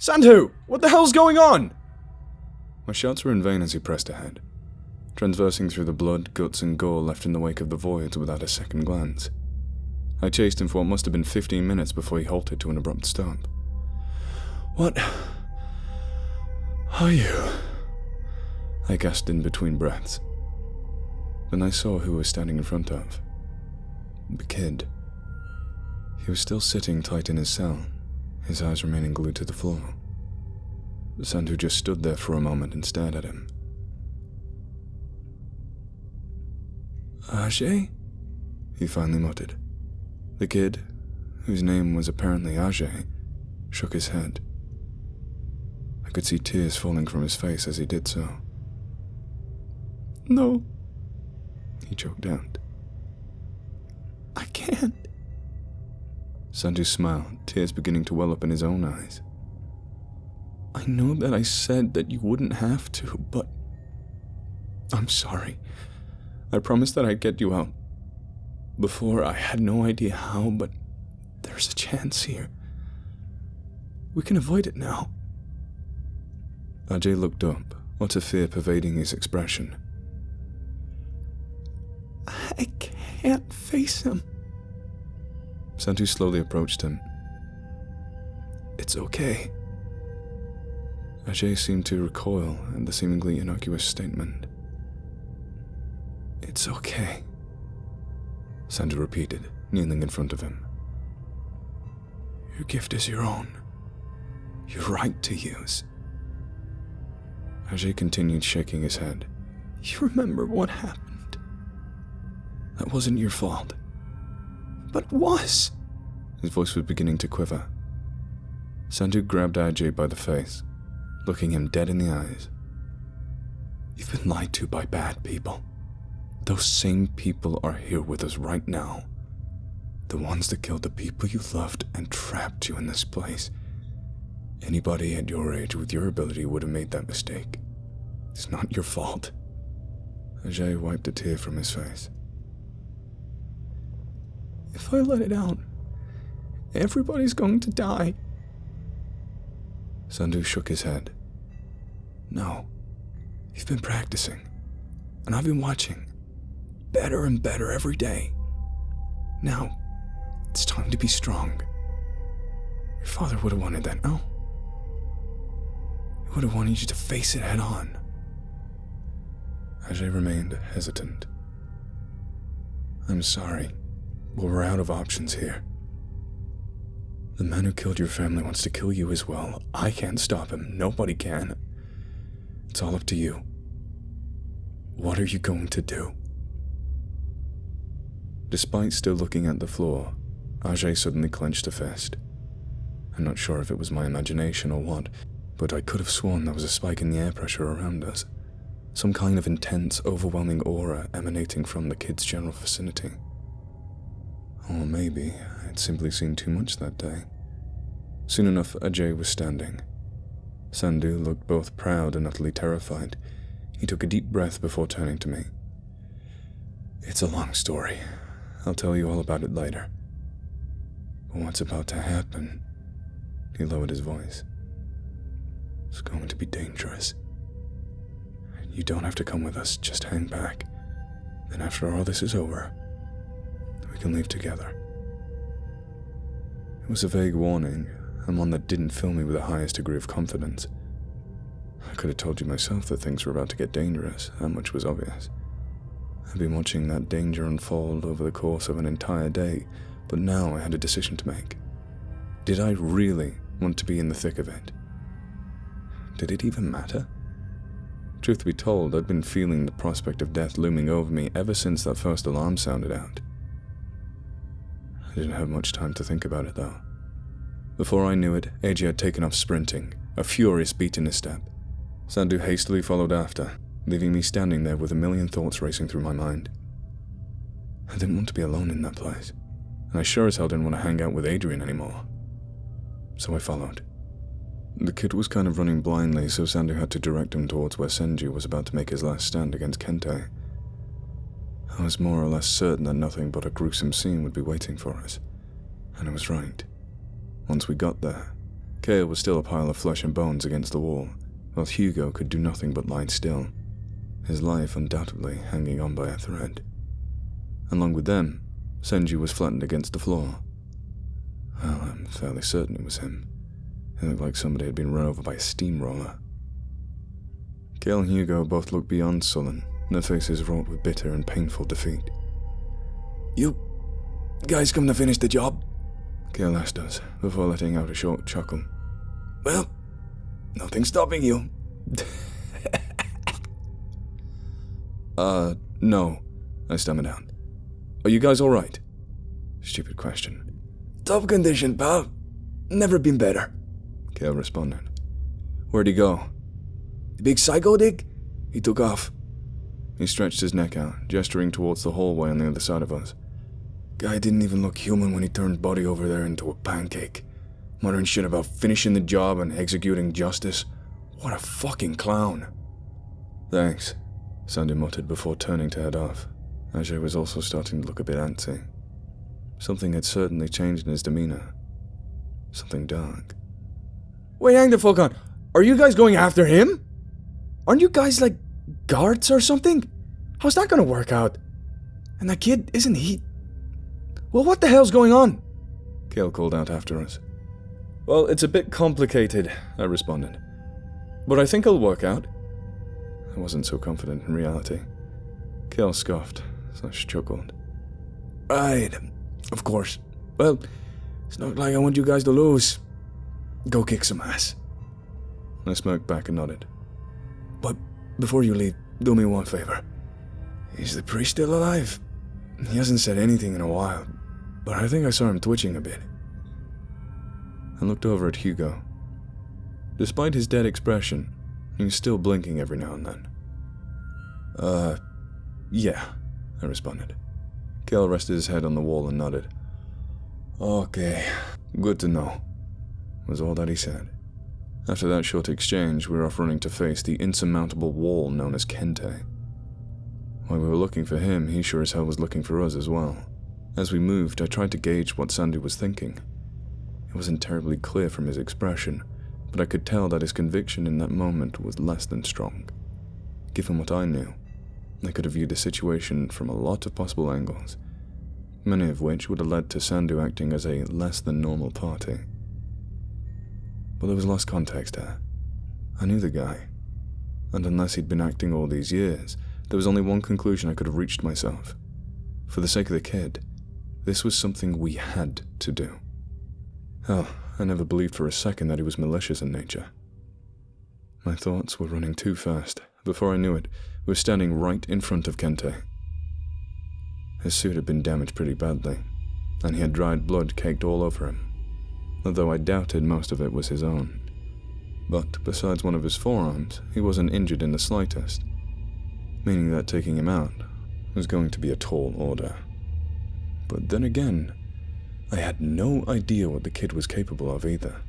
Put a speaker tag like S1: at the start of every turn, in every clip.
S1: Sandhu! What the hell's going on? My shouts were in vain as he pressed ahead, transversing through the blood, guts and gore left in the wake of the voids without a second glance. I chased him for what must have been 15 minutes before he halted to an abrupt stop. What are you? I gasped in between breaths. Then I saw who I was standing in front of. The kid. He was still sitting tight in his cell, his eyes remaining glued to the floor. Sandhu just stood there for a moment and stared at him. Ajay? He finally muttered. The kid, whose name was apparently Ajay, shook his head. I could see tears falling from his face as he did so. No, he choked out. I can't. Sandhu smiled, tears beginning to well up in his own eyes. I know that I said that you wouldn't have to, but I'm sorry. I promised that I'd get you out. Before, I had no idea how, but there's a chance here. We can avoid it now. Ajay looked up, utter fear pervading his expression. I can't face him. Sandhu slowly approached him. It's okay. Ajay seemed to recoil at the seemingly innocuous statement. It's okay, Sandhu repeated, kneeling in front of him. Your gift is your own. Your right to use. Ajay continued shaking his head. You remember what happened? That wasn't your fault. But it was. His voice was beginning to quiver. Sandhu grabbed Ajay by the face, looking him dead in the eyes. You've been lied to by bad people. Those same people are here with us right now. The ones that killed the people you loved and trapped you in this place. Anybody at your age with your ability would have made that mistake. It's not your fault. Ajay wiped a tear from his face. If I let it out, everybody's going to die. Sandhu shook his head. No, you've been practicing, and I've been watching. Better and better every day. Now, it's time to be strong. Your father would have wanted that, no? He would have wanted you to face it head on. Ajay remained hesitant. I'm sorry, but we're out of options here. The man who killed your family wants to kill you as well. I can't stop him. Nobody can. It's all up to you. What are you going to do? Despite still looking at the floor, Ajay suddenly clenched a fist. I'm not sure if it was my imagination or what, but I could have sworn there was a spike in the air pressure around us. Some kind of intense, overwhelming aura emanating from the kid's general vicinity. Or maybe I'd simply seen too much that day. Soon enough, Ajay was standing. Sandhu looked both proud and utterly terrified. He took a deep breath before turning to me. It's a long story. I'll tell you all about it later. But what's about to happen? He lowered his voice. It's going to be dangerous. You don't have to come with us, just hang back. Then after all this is over, we can leave together. It was a vague warning, and one that didn't fill me with the highest degree of confidence. I could have told you myself that things were about to get dangerous, that much was obvious. I'd been watching that danger unfold over the course of an entire day, but now I had a decision to make. Did I really want to be in the thick of it? Did it even matter? Truth be told, I'd been feeling the prospect of death looming over me ever since that first alarm sounded out. I didn't have much time to think about it, though. Before I knew it, Ajay had taken off sprinting, a furious beat in his step. Sandhu hastily followed after, leaving me standing there with a million thoughts racing through my mind. I didn't want to be alone in that place, and I sure as hell didn't want to hang out with Adrian anymore. So I followed. The kid was kind of running blindly, so Sandhu had to direct him towards where Senju was about to make his last stand against Kenta. I was more or less certain that nothing but a gruesome scene would be waiting for us, and I was right. Once we got there, Kale was still a pile of flesh and bones against the wall, while Hugo could do nothing but lie still, his life undoubtedly hanging on by a thread. Along with them, Senju was flattened against the floor. Well, I'm fairly certain it was him. It looked like somebody had been run over by a steamroller. Kale and Hugo both looked beyond sullen, their faces wrought with bitter and painful defeat.
S2: You guys come to finish the job?
S1: Kale asked us, before letting out a short chuckle.
S2: Well, nothing's stopping you.
S1: No, I stammered out. Are you guys alright? Stupid question.
S2: Top condition, pal. Never been better,
S1: Kale responded. Where'd he go?
S2: The big psycho dick? He took off.
S1: He stretched his neck out, gesturing towards the hallway on the other side of us.
S2: Guy didn't even look human when he turned body over there into a pancake. Muttering shit about finishing the job and executing justice. What a fucking clown.
S1: Thanks, Sandy muttered before turning to head off. Ajay was also starting to look a bit antsy. Something had certainly changed in his demeanor. Something dark.
S2: Wait, hang the fuck on. Are you guys going after him? Aren't you guys like guards or something? How's that gonna work out? And that kid, isn't he? Well, what the hell's going on?
S1: Kale called out after us. Well, it's a bit complicated, I responded. But I think it'll work out. I wasn't so confident in reality. Kale scoffed, /chuckled.
S2: Right, of course. Well, it's not like I want you guys to lose. Go kick some ass.
S1: I smirked back and nodded.
S2: But before you leave, do me one favor. Is the priest still alive? He hasn't said anything in a while, but I think I saw him twitching a bit.
S1: I looked over at Hugo. Despite his dead expression, he was still blinking every now and then. Yeah, I responded. Kale rested his head on the wall and nodded. Okay, good to know, was all that he said. After that short exchange, we were off running to face the insurmountable wall known as Kenta. While we were looking for him, he sure as hell was looking for us as well. As we moved, I tried to gauge what Sandy was thinking. It wasn't terribly clear from his expression, but I could tell that his conviction in that moment was less than strong. Given what I knew, I could have viewed the situation from a lot of possible angles, many of which would have led to Sandu acting as a less than normal party. But there was lost context here. I knew the guy, and unless he'd been acting all these years, there was only one conclusion I could have reached myself. For the sake of the kid, this was something we had to do. Hell, I never believed for a second that he was malicious in nature. My thoughts were running too fast. Before I knew it, we were standing right in front of Kenta. His suit had been damaged pretty badly, and he had dried blood caked all over him, although I doubted most of it was his own. But besides one of his forearms, he wasn't injured in the slightest, meaning that taking him out was going to be a tall order. But then again, I had no idea what the kid was capable of either.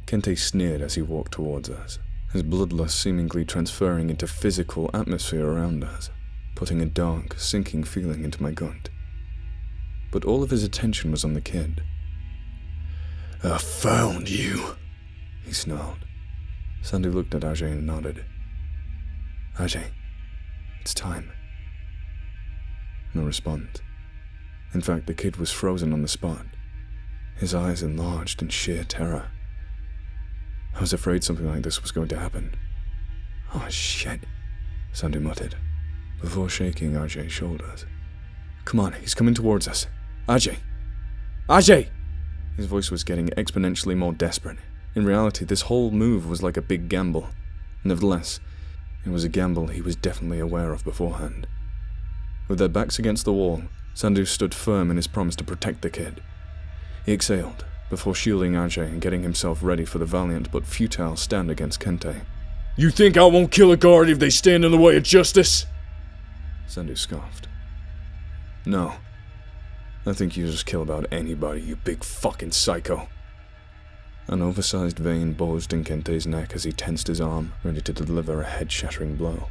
S1: Kente sneered as he walked towards us, his bloodlust seemingly transferring into physical atmosphere around us, putting a dark, sinking feeling into my gut. But all of his attention was on the kid.
S2: I found you,
S1: he snarled. Sandy looked at Ajay and nodded. Ajay, it's time. No response. In fact, the kid was frozen on the spot, his eyes enlarged in sheer terror. I was afraid something like this was going to happen.
S2: Oh shit,
S1: Sandy muttered, before shaking Ajay's shoulders. Come on, he's coming towards us. Ajay! Ajay! His voice was getting exponentially more desperate. In reality, this whole move was like a big gamble. Nevertheless, it was a gamble he was definitely aware of beforehand. With their backs against the wall, Sandu stood firm in his promise to protect the kid. He exhaled, before shielding Ajay and getting himself ready for the valiant but futile stand against Kente.
S2: You think I won't kill a guard if they stand in the way of justice?
S1: Sandu scoffed. No. I think you just kill about anybody, you big fucking psycho. An oversized vein bulged in Kente's neck as he tensed his arm, ready to deliver a head-shattering blow.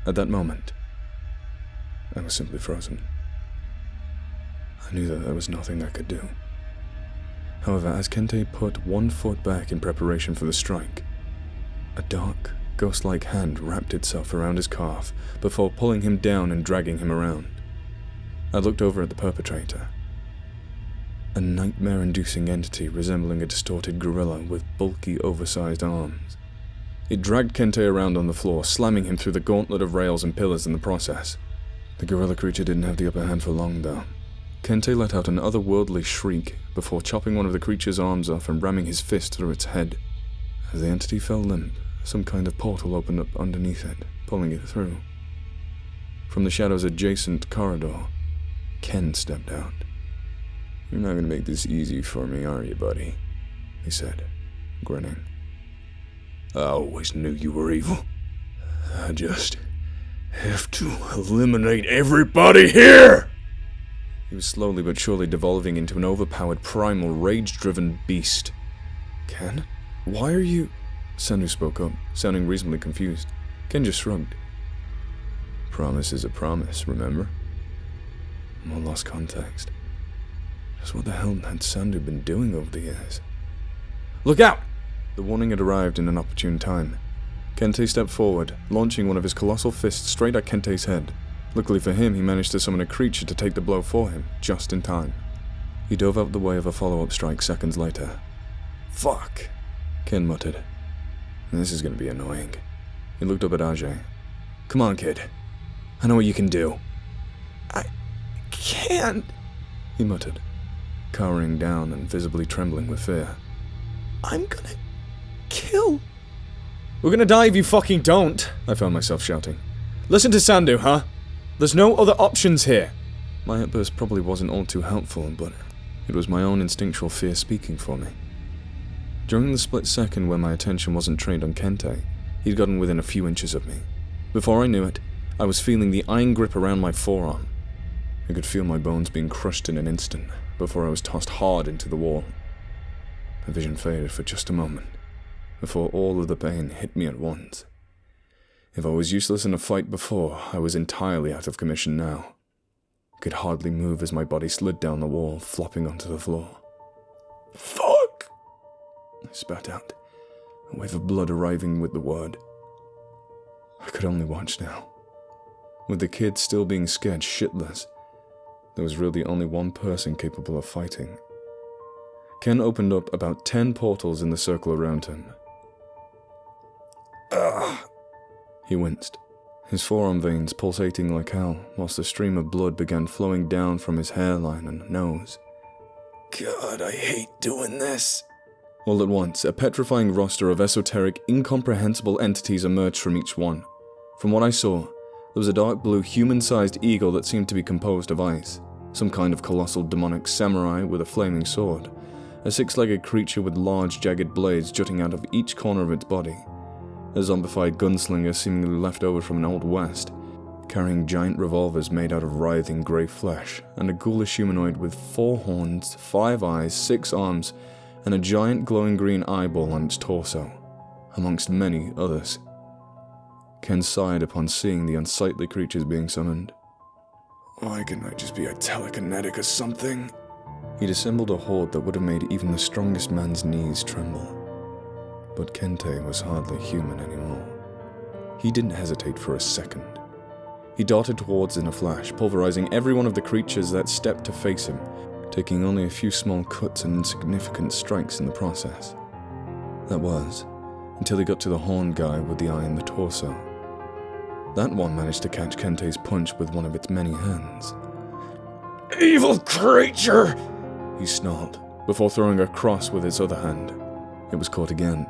S1: At that moment, I was simply frozen. I knew that there was nothing I could do. However, as Kente put one foot back in preparation for the strike, a dark, ghost-like hand wrapped itself around his calf before pulling him down and dragging him around. I looked over at the perpetrator. A nightmare-inducing entity resembling a distorted gorilla with bulky, oversized arms. It dragged Kente around on the floor, slamming him through the gauntlet of rails and pillars in the process. The gorilla creature didn't have the upper hand for long, though. Kente let out an otherworldly shriek before chopping one of the creature's arms off and ramming his fist through its head. As the entity fell limp, some kind of portal opened up underneath it, pulling it through. From the shadow's adjacent corridor, Ken stepped out. "You're not going to make this easy for me, are you, buddy?" he said, grinning. "I always knew you were evil. I just have to eliminate everybody here!" He was slowly but surely devolving into an overpowered, primal, rage-driven beast. "Ken? Why are you—" Sandu spoke up, sounding reasonably confused. Ken just shrugged. "Promise is a promise, remember?" I lost context. Just what the hell had Sandu been doing over the years? "Look out!" The warning had arrived in an opportune time. Kente stepped forward, launching one of his colossal fists straight at Kente's head. Luckily for him, he managed to summon a creature to take the blow for him, just in time. He dove out the way of a follow-up strike seconds later. "Fuck," Ken muttered. "This is going to be annoying." He looked up at Ajay. "Come on, kid. I know what you can do." "I can't," he muttered, cowering down and visibly trembling with fear. "I'm gonna kill." "We're gonna die if you fucking don't," I found myself shouting. "Listen to Sandu, huh? There's no other options here." My outburst probably wasn't all too helpful, but it was my own instinctual fear speaking for me. During the split second when my attention wasn't trained on Kente, he'd gotten within a few inches of me. Before I knew it, I was feeling the iron grip around my forearm. I could feel my bones being crushed in an instant, before I was tossed hard into the wall. My vision faded for just a moment, before all of the pain hit me at once. If I was useless in a fight before, I was entirely out of commission now. I could hardly move as my body slid down the wall, flopping onto the floor. "Fuck!" I spat out, a wave of blood arriving with the word. I could only watch now. With the kid still being scared shitless, there was really only one person capable of fighting. Ken opened up about 10 portals in the circle around him. "Ugh!" He winced, his forearm veins pulsating like hell, whilst a stream of blood began flowing down from his hairline and nose. "God, I hate doing this." All at once, a petrifying roster of esoteric, incomprehensible entities emerged from each one. From what I saw, there was a dark blue human-sized eagle that seemed to be composed of ice, some kind of colossal demonic samurai with a flaming sword, a 6-legged creature with large jagged blades jutting out of each corner of its body, a zombified gunslinger seemingly left over from an old west, carrying giant revolvers made out of writhing grey flesh, and a ghoulish humanoid with 4 horns, 5 eyes, 6 arms, and a giant glowing green eyeball on its torso, amongst many others. Ken sighed upon seeing the unsightly creatures being summoned. "Why couldn't I just be a telekinetic or something?" He'd assembled a horde that would have made even the strongest man's knees tremble. But Kente was hardly human anymore. He didn't hesitate for a second. He darted towards in a flash, pulverizing every one of the creatures that stepped to face him, taking only a few small cuts and insignificant strikes in the process. That was, until he got to the horned guy with the eye in the torso. That one managed to catch Kente's punch with one of its many hands. "Evil creature!" he snarled, before throwing a cross with his other hand. It was caught again.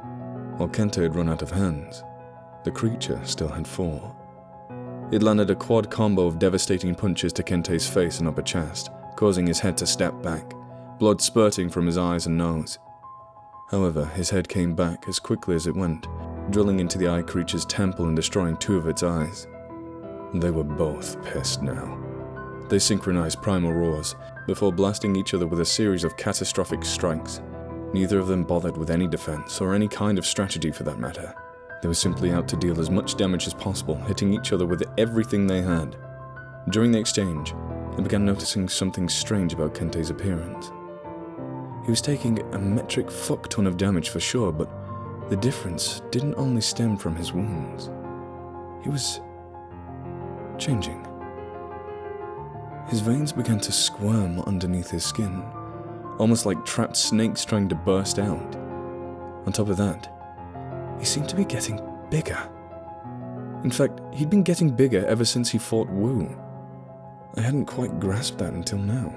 S1: While Kente had run out of hands, the creature still had 4. It landed a quad combo of devastating punches to Kente's face and upper chest, causing his head to step back, blood spurting from his eyes and nose. However, his head came back as quickly as it went, drilling into the eye creature's temple and destroying 2 of its eyes. They were both pissed now. They synchronized primal roars, before blasting each other with a series of catastrophic strikes. Neither of them bothered with any defense, or any kind of strategy for that matter. They were simply out to deal as much damage as possible, hitting each other with everything they had. During the exchange, I began noticing something strange about Kente's appearance. He was taking a metric fuck ton of damage for sure, but the difference didn't only stem from his wounds. He was changing. His veins began to squirm underneath his skin, almost like trapped snakes trying to burst out. On top of that, he seemed to be getting bigger. In fact, he'd been getting bigger ever since he fought Wu. I hadn't quite grasped that until now.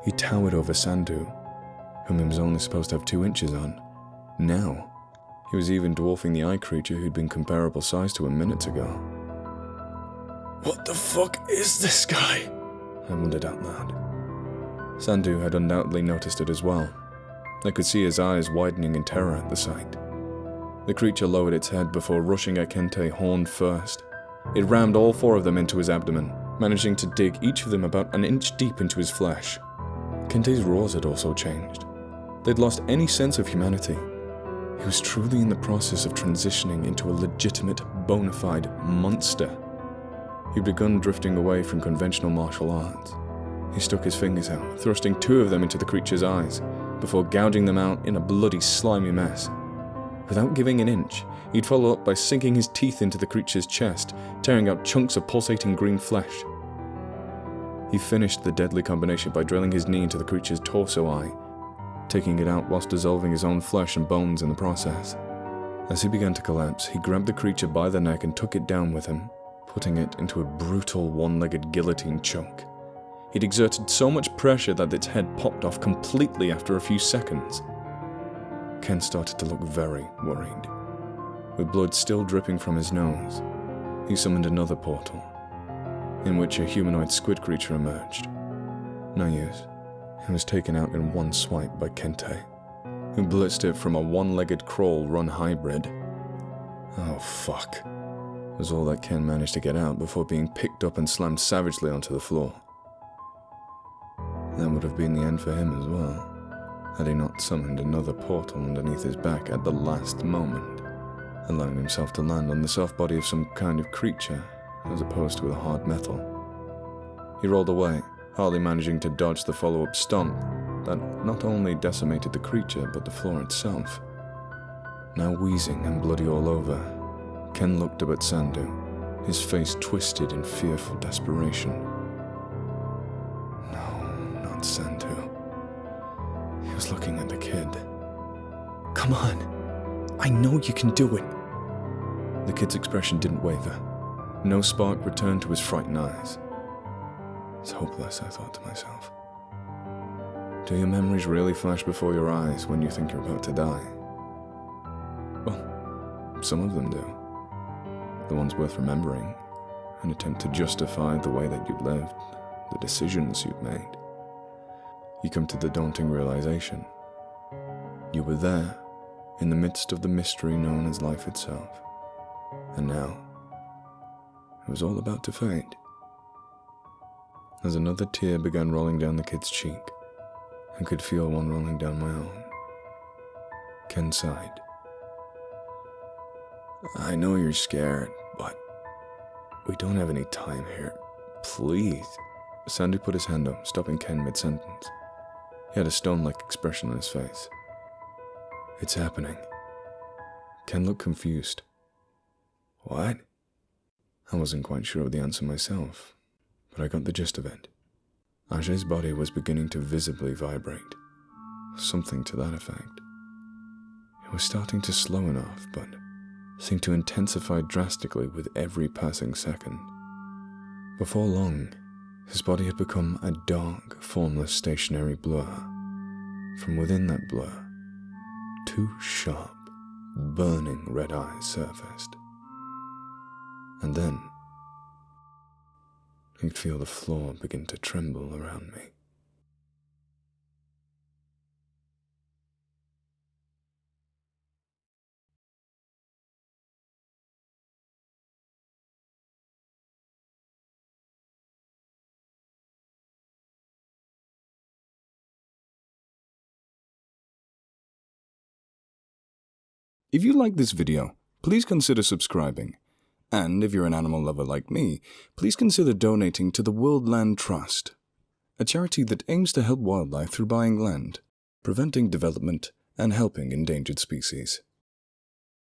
S1: He towered over Sandu, whom he was only supposed to have 2 inches on. Now, he was even dwarfing the eye creature who'd been comparable size to him minutes ago.
S2: What the fuck is this guy?
S1: I wondered out loud. Sandu had undoubtedly noticed it as well. I could see his eyes widening in terror at the sight. The creature lowered its head before rushing at Kente horn first. It rammed all 4 of them into his abdomen, managing to dig each of them about an inch deep into his flesh. Kente's roars had also changed. They'd lost any sense of humanity. He was truly in the process of transitioning into a legitimate, bona fide monster. He'd begun drifting away from conventional martial arts. He stuck his fingers out, thrusting 2 of them into the creature's eyes, before gouging them out in a bloody, slimy mess. Without giving an inch, he'd follow up by sinking his teeth into the creature's chest, tearing out chunks of pulsating green flesh. He finished the deadly combination by drilling his knee into the creature's torso eye, taking it out whilst dissolving his own flesh and bones in the process. As he began to collapse, he grabbed the creature by the neck and took it down with him, putting it into a brutal one-legged guillotine choke. He'd exerted so much pressure that its head popped off completely after a few seconds. Ken started to look very worried. With blood still dripping from his nose, he summoned another portal, in which a humanoid squid creature emerged. No use. He was taken out in one swipe by Kente, who blitzed it from a one-legged crawl-run hybrid. Oh fuck, was all that Ken managed to get out before being picked up and slammed savagely onto the floor. That would have been the end for him as well, had he not summoned another portal underneath his back at the last moment, allowing himself to land on the soft body of some kind of creature, as opposed to a hard metal. He rolled away, hardly managing to dodge the follow-up stomp that not only decimated the creature, but the floor itself. Now wheezing and bloody all over, Ken looked up at Sandu, his face twisted in fearful desperation. No, not Sandu. He was looking at the kid.
S2: Come on. I know you can do it.
S1: The kid's expression didn't waver. No spark returned to his frightened eyes. It's hopeless, I thought to myself. Do your memories really flash before your eyes when you think you're about to die? Well, some of them do. The ones worth remembering, an attempt to justify the way that you lived, the decisions you've made. You come to the daunting realization. You were there, in the midst of the mystery known as life itself. And now, it was all about to fade. As another tear began rolling down the kid's cheek, I could feel one rolling down my own. Ken sighed. I know you're scared, but we don't have any time here. Please. Sandu put his hand up, stopping Ken mid-sentence. He had a stone-like expression on his face. It's happening. Ken looked confused. What? I wasn't quite sure of the answer myself, but I got the gist of it. Ajay's body was beginning to visibly vibrate. Something to that effect. It was starting to slow enough, but seemed to intensify drastically with every passing second. Before long, his body had become a dark, formless, stationary blur. From within that blur, 2 sharp, burning red eyes surfaced. And then, I could feel the floor begin to tremble around me.
S3: If you like this video, please consider subscribing. And if you're an animal lover like me, please consider donating to the World Land Trust. a charity that aims to help wildlife through buying land, preventing development, and helping endangered species.